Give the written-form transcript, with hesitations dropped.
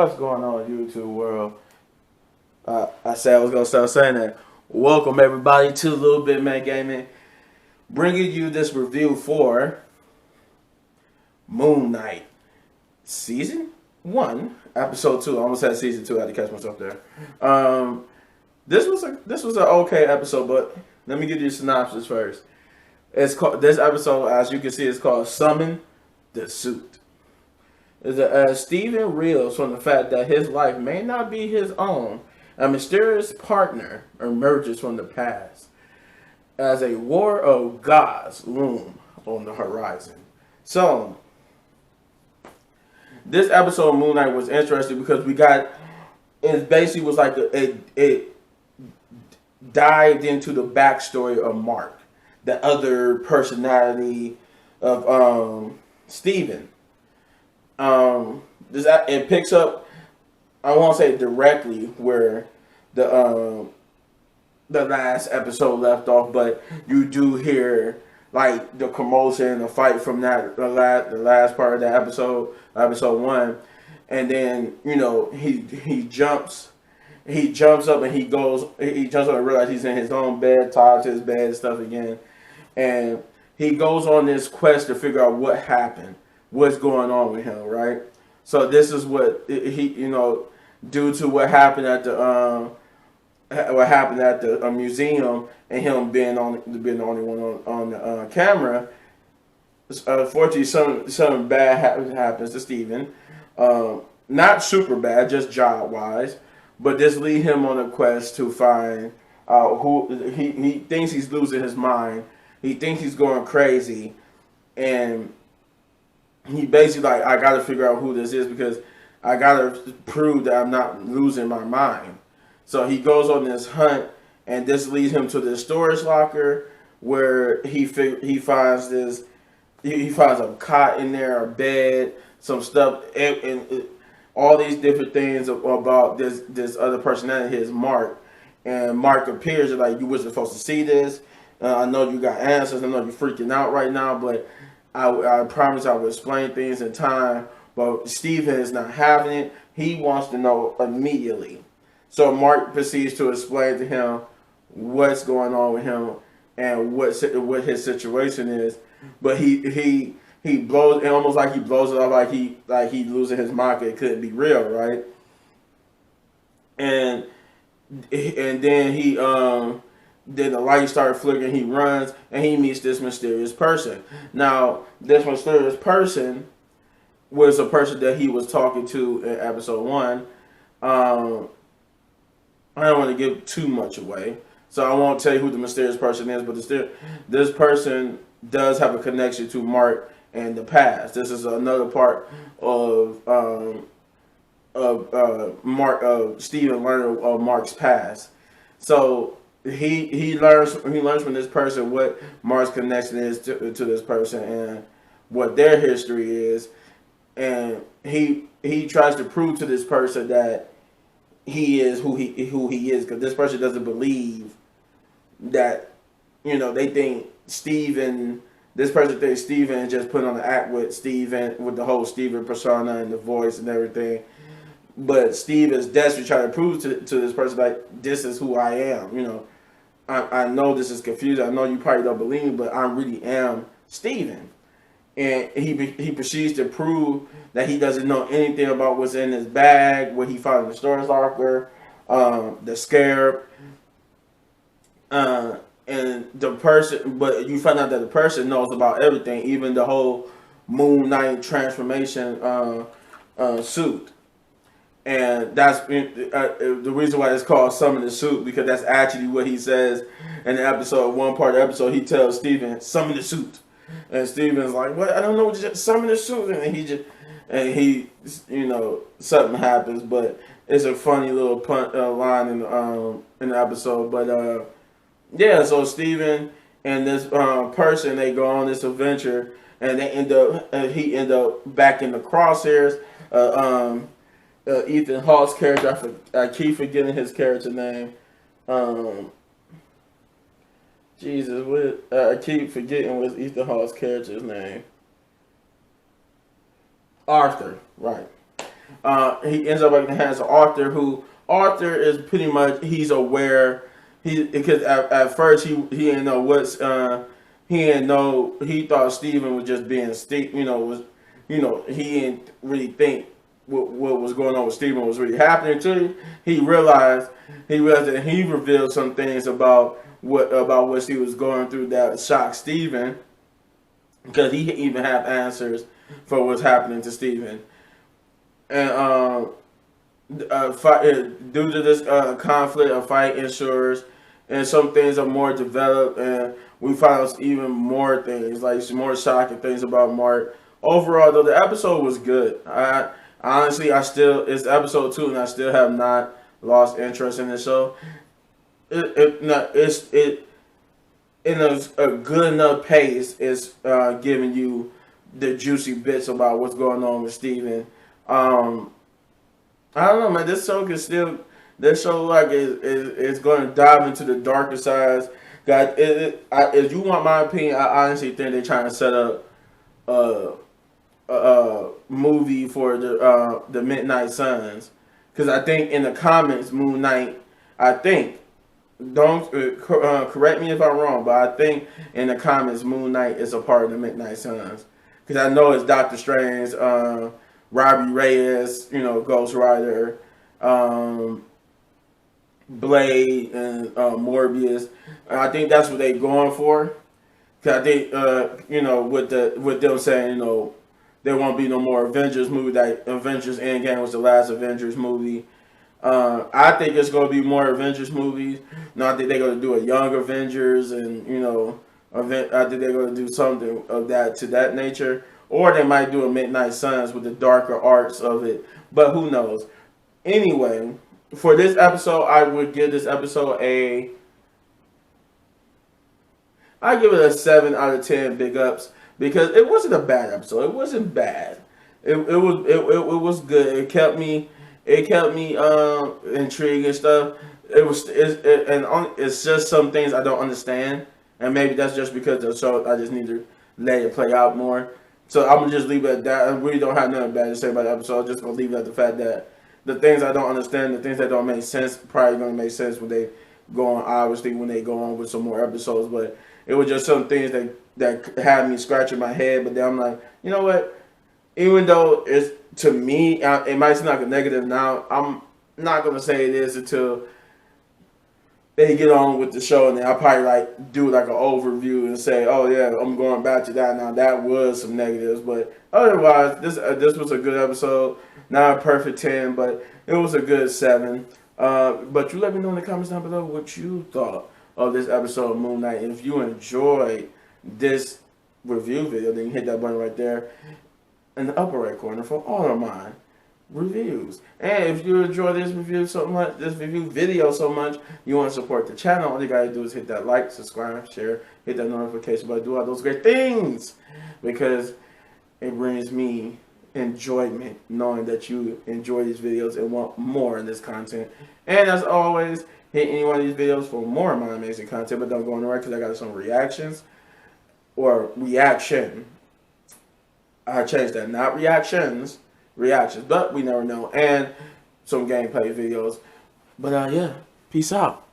What's going on, YouTube world? I said I was gonna start saying that. Welcome everybody to LilBigMan Gaming, bringing you this review for Moon Knight, season 1, episode 2. I almost had season 2. I had to catch myself there. This was an okay episode, but let me give you a synopsis first. It's called, this episode, as you can see, is called "Summon the Suit." Stephen reels from the fact that his life may not be his own. A mysterious partner emerges from the past as a war of gods loom on the horizon. So, this episode of Moon Knight was interesting because it basically was like it dived into the backstory of Mark, the other personality of Stephen. It picks up, I won't say directly where the last episode left off, but you do hear like the commotion, the fight from that the last part of that episode 1, and then he jumps up and he jumps up and realizes he's in his own bed, tied to his bed and stuff again, and he goes on this quest to figure out what happened. What's going on with him, right? So this is what he, due to what happened at the museum and him being the only one on the camera. Unfortunately, something bad happens to Stephen. Not super bad, just job wise, but this lead him on a quest to find who he thinks he's losing his mind. He thinks he's going crazy, and he basically like, I gotta figure out who this is because I gotta prove that I'm not losing my mind. So he goes on this hunt, and this leads him to this storage locker where he finds he finds a cot in there, a bed, some stuff, and all these different things about this other personality, his Mark. And Mark appears like, you wasn't supposed to see this. I know you got answers. I know you're freaking out right now, but I promise I will explain things in time, but Stephen is not having it. He wants to know immediately. So Mark proceeds to explain to him what's going on with him and what his situation is. But he blows it almost like he blows it up like he losing his mind. It couldn't be real, right? And then then the light started flickering, he runs, and he meets this mysterious person. Now, this mysterious person was a person that he was talking to in episode 1. I don't want to give too much away, so I won't tell you who the mysterious person is, but this person does have a connection to Mark and the past. This is another part of Stephen learning of Mark's past. So he learns from this person what Mark's connection is to this person and what their history is, and he tries to prove to this person that he is who he is, because this person doesn't believe that, they think this person thinks Stephen is just putting on the act with the whole Stephen persona and the voice and everything. But Steve is desperately trying to prove to this person, like, this is who I am. I know this is confusing. I know you probably don't believe me, but I really am Stephen. And he proceeds to prove that he doesn't know anything about what's in his bag, what he found in the storage locker, the scarab, and the person. But you find out that the person knows about everything, even the whole Moon Knight transformation suit. And that's the reason why it's called "Summon the Suit," because that's actually what he says in the episode. One part of the episode, he tells Stephen, "Summon the suit," and Stephen's like, "What? I don't know what you just summon the suit." And he something happens, but it's a funny little line in the episode. But yeah, so Stephen and this person, they go on this adventure, and he end up back in the crosshairs. Ethan Hawke's character, I keep forgetting his character name. I keep forgetting what's Ethan Hawke's character's name. Arthur, right. He ends up in the hands of Arthur, who Arthur is pretty much, he's aware. Because at first he didn't know he didn't know, he thought Stephen was just being Steve, he didn't really think what was going on with Stephen was really happening to him. He realized that he revealed some things about what he was going through that shocked Stephen, because he even have answers for what's happening to Stephen. And due to this conflict, a fight ensures, and some things are more developed, and we find out even more things, like some more shocking things about Mark. Overall, though, the episode was good. Honestly, it's episode 2, and I still have not lost interest in the show. It's in a good enough pace. It's giving you the juicy bits about what's going on with Steven. I don't know, man. This show is going to dive into the darker sides. God, if you want my opinion, I honestly think they're trying to set up a movie for the Midnight Suns, because I think in the comics, Moon Knight, I think, don't correct me if I'm wrong, but I think in the comics, Moon Knight is a part of the Midnight Suns, because I know it's Doctor Strange, Robbie Reyes, Ghost Rider, Blade, and Morbius. I think that's what they're going for. Cause I think with them saying there won't be no more Avengers movie. That Avengers Endgame was the last Avengers movie. I think it's going to be more Avengers movies. Now I think they're going to do a Young Avengers, and I think they're going to do something of that nature, or they might do a Midnight Suns with the darker arts of it. But who knows? Anyway, for this episode, I would give this episode I give it a 7 out of 10 big ups, because it wasn't a bad episode. It wasn't bad. It was good. It kept me intrigued and stuff. It's just some things I don't understand, and maybe that's just because the show, I just need to let it play out more. So I'm gonna just leave it at that. I really don't have nothing bad to say about the episode. I'm just gonna leave it at the fact that the things I don't understand, the things that don't make sense, probably gonna make sense when they go on. Obviously, when they go on with some more episodes, but it was just some things that had me scratching my head. But then I'm like, you know what? Even though it's, to me, it might seem like a negative now, I'm not gonna say it is until they get on with the show, and then I'll probably do an overview and say, oh yeah, I'm going back to that now. That was some negatives, but otherwise, this was a good episode. Not a perfect 10, but it was a good 7. But you let me know in the comments down below what you thought of this episode of Moon Knight. And if you enjoyed this review video, then you hit that button right there in the upper right corner for all of my reviews. And if you enjoy this review video so much, you want to support the channel, all you gotta do is hit that like, subscribe, share, hit that notification bell, do all those great things, because it brings me enjoyment knowing that you enjoy these videos and want more in this content. And as always, hit any one of these videos for more of my amazing content, but don't go anywhere because I got some reaction. I changed that, not reactions, but we never know, and some gameplay videos. But yeah, peace out.